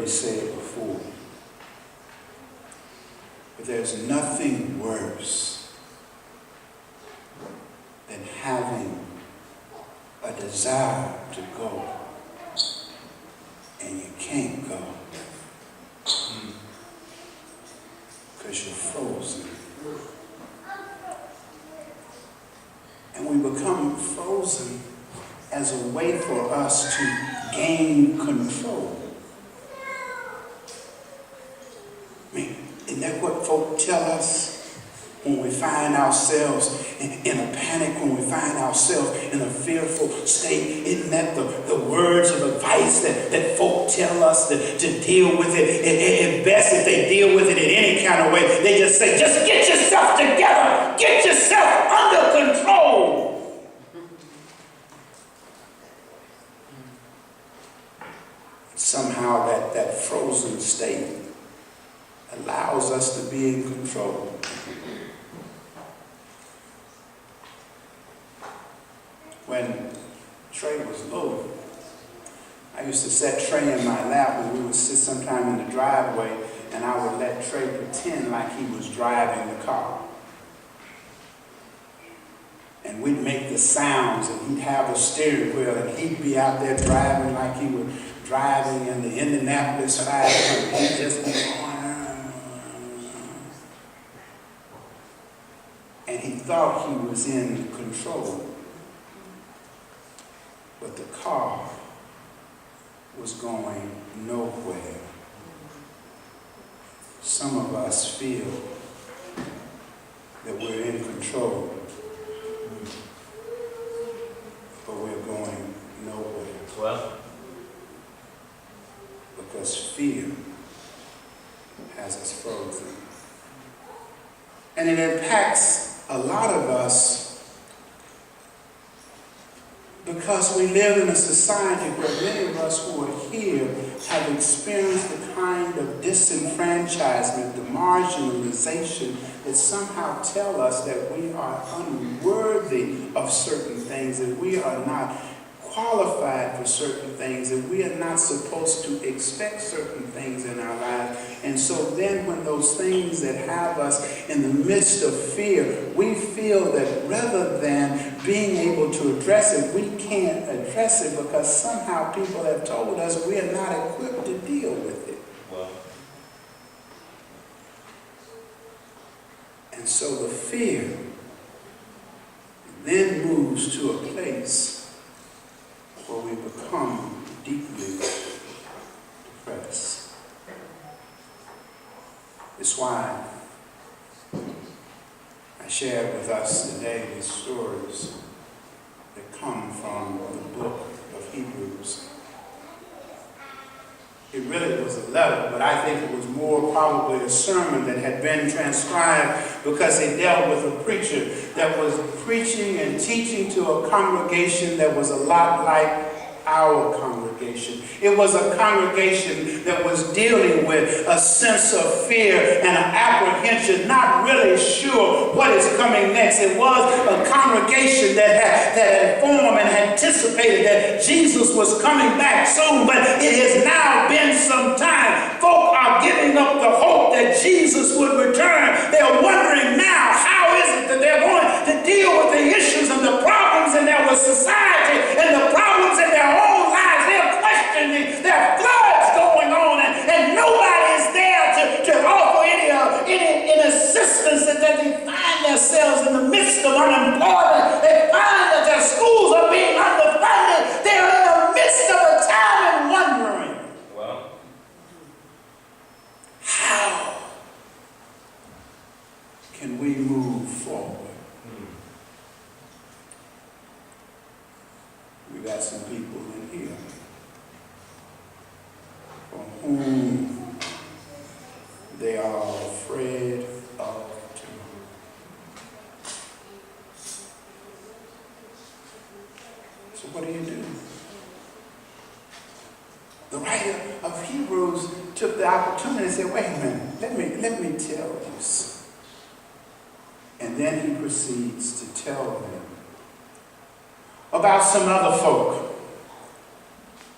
me say it before, but there's nothing worse than having a desire to go and you can't go because you're frozen. And we become frozen as a way for us to gain control. I mean, isn't that what folk tell us when we find ourselves in a panic, when we find ourselves in a fearful state? Isn't that the words of advice that folk tell us to deal with it? At best, if they deal with it in any kind of way, they just say, just get yourself together. Get yourself under control. Somehow that frozen state allows us to be in control. When Trey was little, I used to set Trey in my lap and we would sit sometime in the driveway and I would let Trey pretend like he was driving the car. And we'd make the sounds and he'd have a steering wheel and he'd be out there driving like he was driving in the Indianapolis 500. He'd just be going. And he thought he was in control. But the car was going nowhere. Some of us feel that we're in control, but we're going nowhere. Well, because fear has us frozen. And it impacts a lot of us because we live in a society where many of us who are here have experienced the kind of disenfranchisement, the marginalization that somehow tell us that we are unworthy of certain things, that we are not qualified for certain things, that we are not supposed to expect certain things in our lives. And so then when those things that have us in the midst of fear, we feel that rather than being able to address it, we can't address it because somehow people have told us we are not equipped to deal with it. well, And so the fear then moves to a place where we become deeply depressed. It's why I shared with us today these stories that come from the book of Hebrews. It really was a letter, but I think it was more probably a sermon that had been transcribed because it dealt with a preacher that was preaching and teaching to a congregation that was a lot like our congregation. It was a congregation that was dealing with a sense of fear and an apprehension, not really sure what is coming next. It was a congregation that had formed and anticipated that Jesus was coming back soon, but it has now been some time. Folk are giving up the hope that Jesus would return. They're wondering now, how is it that they're going to deal with the issues and the problems in their society and the problems in their own lives? They're questioning. There are floods going on and nobody is there to offer any assistance, that they find themselves in the midst of unemployment. They find that their schools are being underfunded. They're in the midst of a time and wondering, well, how can we move forward? We got some people in here for whom they are afraid of tomorrow. So what do? The writer of Hebrews took the opportunity and said, wait a minute, let me tell you something. And then he proceeds to tell them about some other folk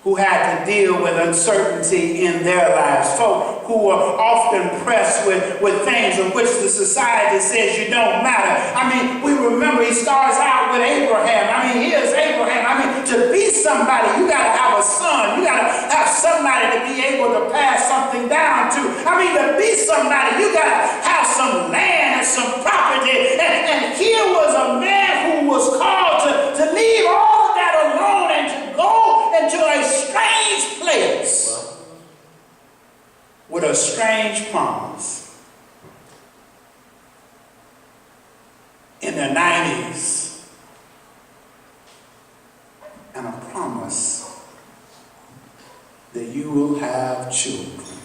who had to deal with uncertainty in their lives, folk who were often pressed with things of which the society says you don't matter. I mean, we remember he starts out with Abraham. I mean, here's Abraham. I mean, to be somebody, you got to have a son. You got to have somebody to be able to pass something down to. I mean, to be somebody, you got to have some land and some property. And here was a man who was called to leave all of that alone and to go into a strange place with a strange promise. In the 90s, and a promise that you will have children.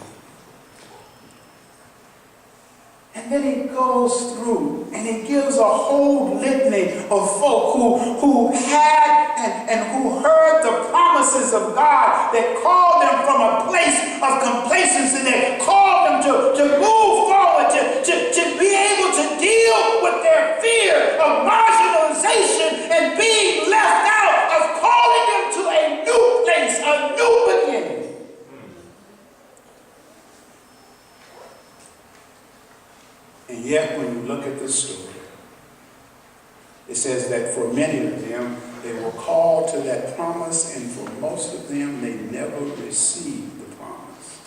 And then he goes through and he gives a whole litany of folk who had and who heard the promises of God that called them from a place of complacency, that called them to move forward, to be able to deal with their fear of marginalization and being left out, of calling them to a new place, a new beginning. And yet, when you look at the story, it says that for many of them, they were called to that promise, and for most of them, they never received the promise.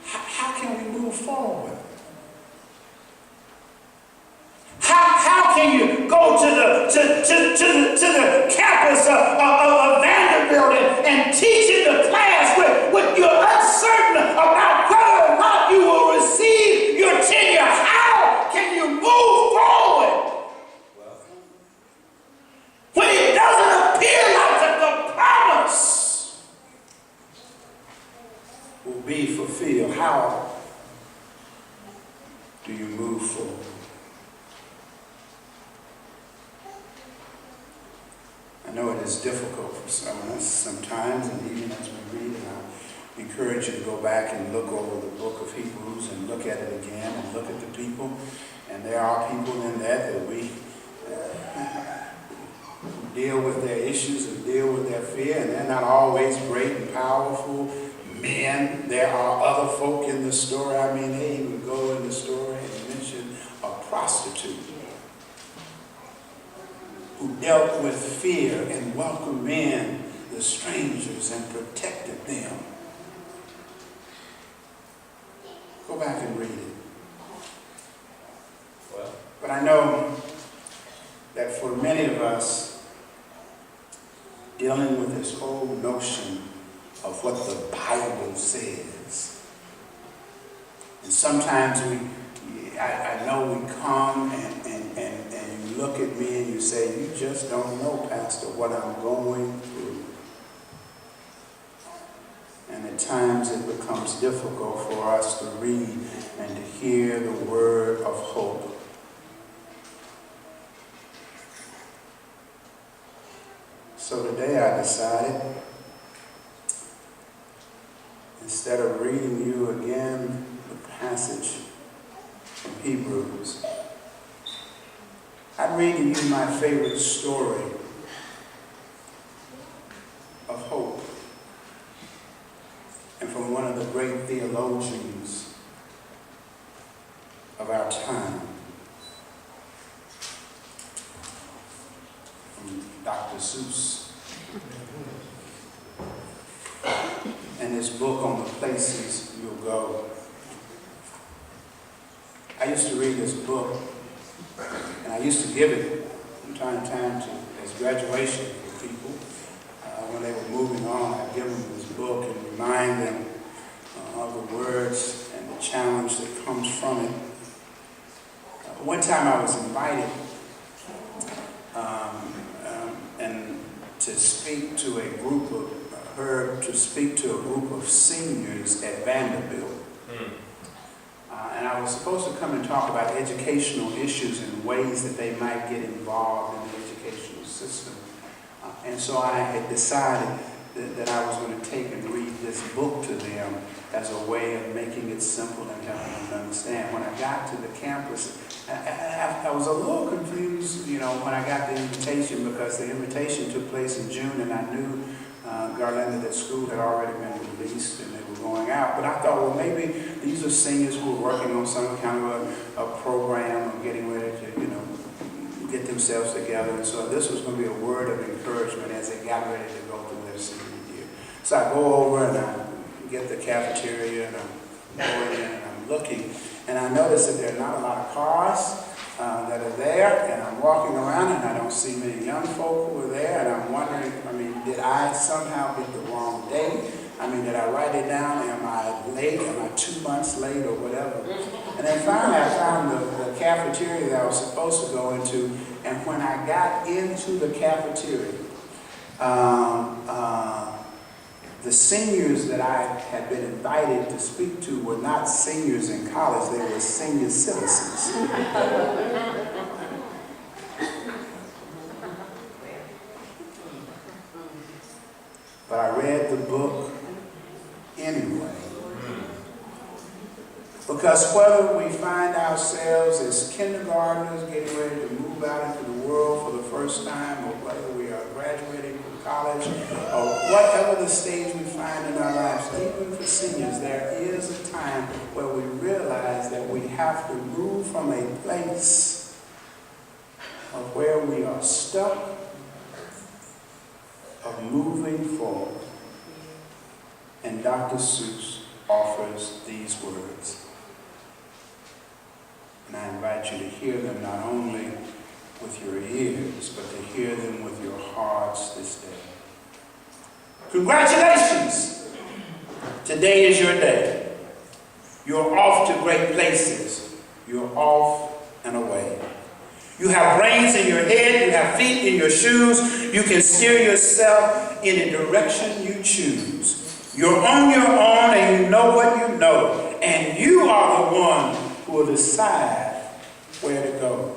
How can we move forward? How can you go to the campus of Vanderbilt and teach in the class with you're uncertain about whether or not you will receive your tenure? How can you move forward when it doesn't appear like that the promise will be fulfilled? How do you move forward? I know it is difficult for some of us sometimes, and even as we read, and I encourage you to go back and look over the book of Hebrews and look at it again and look at the people. And there are people in that we deal with their issues and deal with their fear, and they're not always great and powerful men. There are other folk in the story. I mean, they even go in the story and mention a prostitute who dealt with fear and welcomed in the strangers and protected them. Go back and read it. Well, but I know that for many of us, dealing with this whole notion of what the Bible says, and sometimes I know we come and you look at me and you say, you just don't know, Pastor, what I'm going through. And at times it becomes difficult for us to read and to hear the word of hope. So today I decided, instead of reading you again the passage from Hebrews, I'd read to you my favorite story of hope, and from one of the great theologians of our time, from Dr. Seuss, and his book on the places you'll go. I used to read this book, and I used to give it from time to time as graduation for people. When they were moving on, I'd give them this book and remind them of the words and the challenge that comes from it. One time I was invited and to speak to a group of seniors at Vanderbilt. And I was supposed to come and talk about educational issues and ways that they might get involved in the educational system. And so I had decided that I was going to take and read this book to them as a way of making it simple and helping them to understand. When I got to the campus, I was a little confused, you know, when I got the invitation, because the invitation took place in June, and I knew Garland, that school had already been released and they were going out. But I thought, well, maybe these are seniors who are working on some kind of a program or getting ready to, you know, get themselves together. And so this was going to be a word of encouragement as they got ready to go through their senior year. So I go over and I get the cafeteria and I'm going in and I'm looking. And I notice that there are not a lot of cars that are there, and I'm walking around and I don't see many young folk who are there, and I'm wondering, I mean, did I somehow get the wrong date? I mean, did I write it down? Am I late? Am I 2 months late or whatever? And then finally I found the cafeteria that I was supposed to go into, and when I got into the cafeteria, the seniors that I had been invited to speak to were not seniors in college, they were senior citizens. But I read the book anyway. Because whether we find ourselves as kindergartners getting ready to move out into the world for the first time, or whether we are graduating from college, or whatever the stage we find in our lives, even for seniors, there is a time where we realize that we have to move from a place of where we are stuck, of moving forward. And Dr. Seuss offers these words. And I invite you to hear them not only with your ears, but to hear them with your hearts this day. Congratulations! Today is your day. You're off to great places. You're off and away. You have brains in your head, you have feet in your shoes, you can steer yourself in a direction you choose. You're on your own and you know what you know, and you are the one who will decide where to go.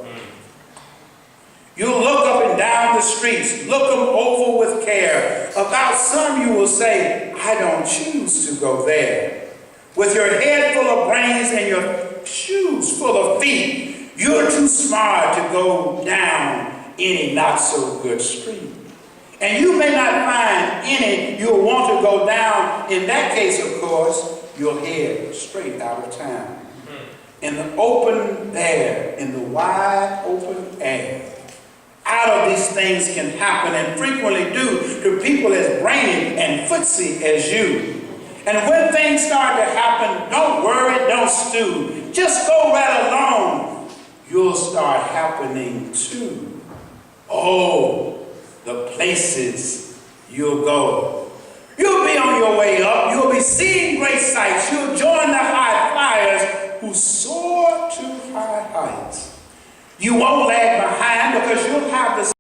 You'll look up and down the streets, look them over with care. About some you will say, I don't choose to go there. With your head full of brains and your shoes full of feet, you're too smart to go down any not so good street. And you may not find any you'll want to go down. In that case, of course, you'll head straight out of town. In the open air, in the wide open air, out of these things can happen, and frequently do, to people as brainy and footsie as you. And when things start to happen, don't worry, don't stew. Just go right along. You'll start happening too. Oh, the places you'll go. You'll be on your way up. You'll be seeing great sights. You'll join the high flyers who soar to high heights. You won't lag behind because you'll have the